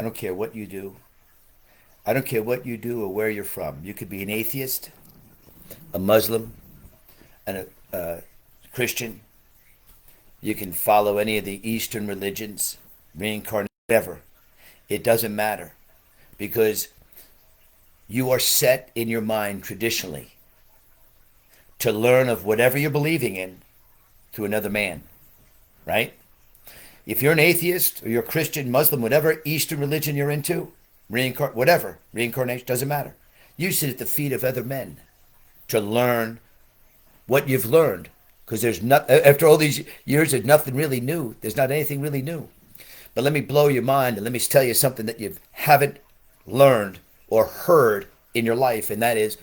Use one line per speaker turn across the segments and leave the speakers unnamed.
I don't care what you do. I don't care what you do or where you're from. You could be an atheist, a Muslim, and a Christian. You can follow any of the Eastern religions, reincarnate, whatever. It doesn't matter because you are set in your mind traditionally to learn of whatever you're believing in through another man, right? If you're an atheist or you're a Christian, Muslim, whatever Eastern religion you're into, whatever, reincarnation, doesn't matter. You sit at the feet of other men to learn what you've learned. Because there's not, after all these years, there's nothing really new. There's not anything really new. But let me blow your mind and let me tell you something that you haven't learned or heard in your life, and that is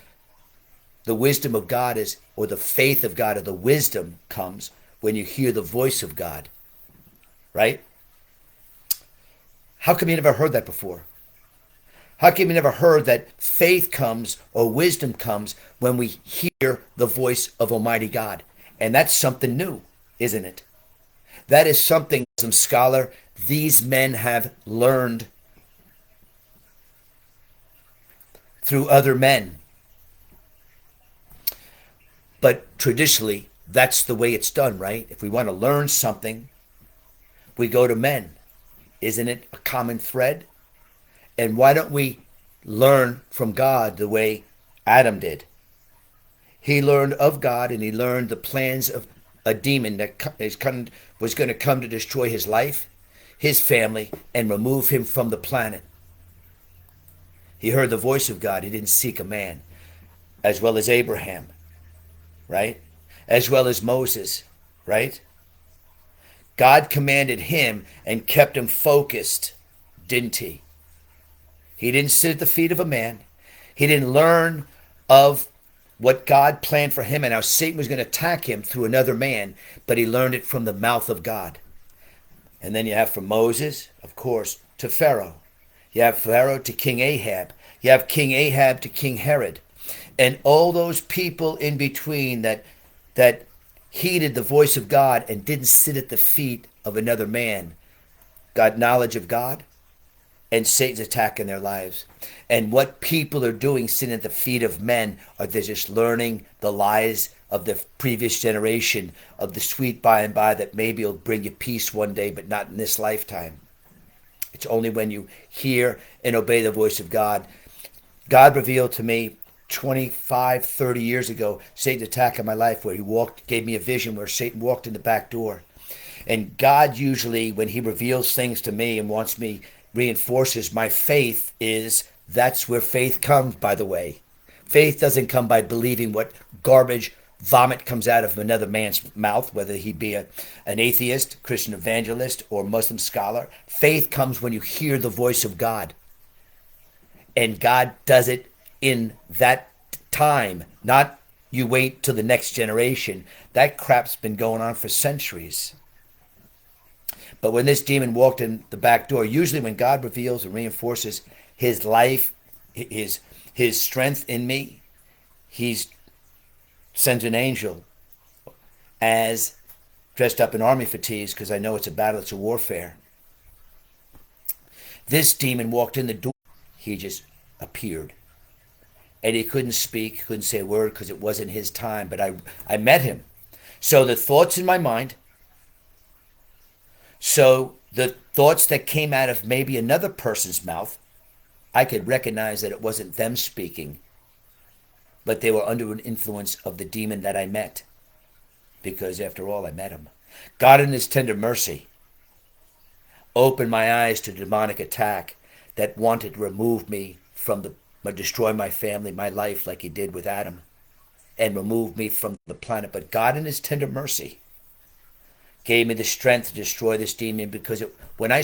the wisdom of God is, or the faith of God, or the wisdom comes when you hear the voice of God, right? How come you never heard that before? How come you never heard that faith comes or wisdom comes when we hear the voice of Almighty God? And that's something new, isn't it? That is something, some scholar, these men have learned through other men. But traditionally, that's the way it's done, right? If we want to learn something, we go to men. Isn't it a common thread? And why don't we learn from God the way Adam did? He learned of God and he learned the plans of a demon that was going to come to destroy his life, his family, and remove him from the planet. He heard the voice of God. He didn't seek a man, as well as Abraham, right? As well as Moses, right? God commanded him and kept him focused, didn't he? He didn't sit at the feet of a man. He didn't learn of what God planned for him and how Satan was going to attack him through another man, but he learned it from the mouth of God. And then you have from Moses, of course, to Pharaoh. You have Pharaoh to King Ahab. You have King Ahab to King Herod. And all those people in between that heeded the voice of God and didn't sit at the feet of another man got knowledge of God and Satan's attack in their lives. And what people are doing sitting at the feet of men are they're just learning the lies of the previous generation of the sweet by and by that maybe will bring you peace one day, but not in this lifetime. It's only when you hear and obey the voice of God. God revealed to me 25, 30 years ago, Satan's attack in my life where he gave me a vision where Satan walked in the back door. And God usually, when he reveals things to me and wants me, reinforces my faith is, that's where faith comes, by the way. Faith doesn't come by believing what garbage vomit comes out of another man's mouth, whether he be an atheist, Christian evangelist, or Muslim scholar. Faith comes when you hear the voice of God. And God does it in that time, not you wait till the next generation. That crap's been going on for centuries. But when this demon walked in the back door, usually when God reveals and reinforces his life, his strength in me, he sends an angel as dressed up in army fatigues because I know it's a battle, it's a warfare. This demon walked in the door. He just appeared. And he couldn't speak, couldn't say a word because it wasn't his time. But I met him. So the thoughts in my mind, so the thoughts that came out of maybe another person's mouth, I could recognize that it wasn't them speaking, but they were under an influence of the demon that I met. Because after all, I met him. God in his tender mercy opened my eyes to demonic attack that wanted to remove me from destroy my family, my life, like he did with Adam, and remove me from the planet. But God in his tender mercy gave me the strength to destroy this demon because when I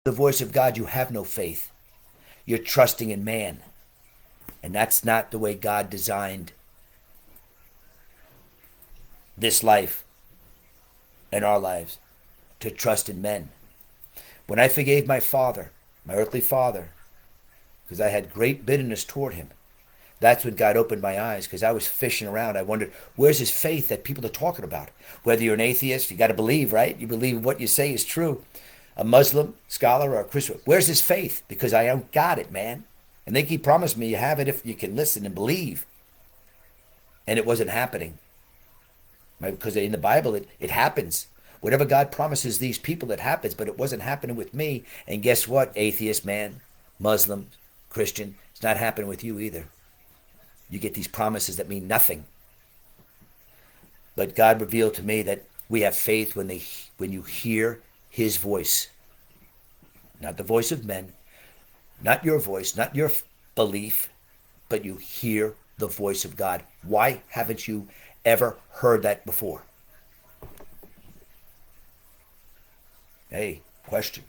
the voice of God, you have no faith. You're trusting in man. And that's not the way God designed this life and our lives, to trust in men. When I forgave my father, my earthly father, because I had great bitterness toward him, that's when God opened my eyes, because I was fishing around. I wondered, where's his faith that people are talking about? Whether you're an atheist, you got to believe, right? You believe what you say is true. A Muslim scholar or a Christian, where's his faith? Because I don't got it, man. And they keep promising me you have it if you can listen and believe. And it wasn't happening. Right? Because in the Bible, it happens. Whatever God promises these people, it happens. But it wasn't happening with me. And guess what, atheist man, Muslim, Christian, it's not happening with you either. You get these promises that mean nothing. But God revealed to me that we have faith when you hear his voice. Not the voice of men, not your voice, not your belief, but you hear the voice of God. Why haven't you ever heard that before? Hey, question.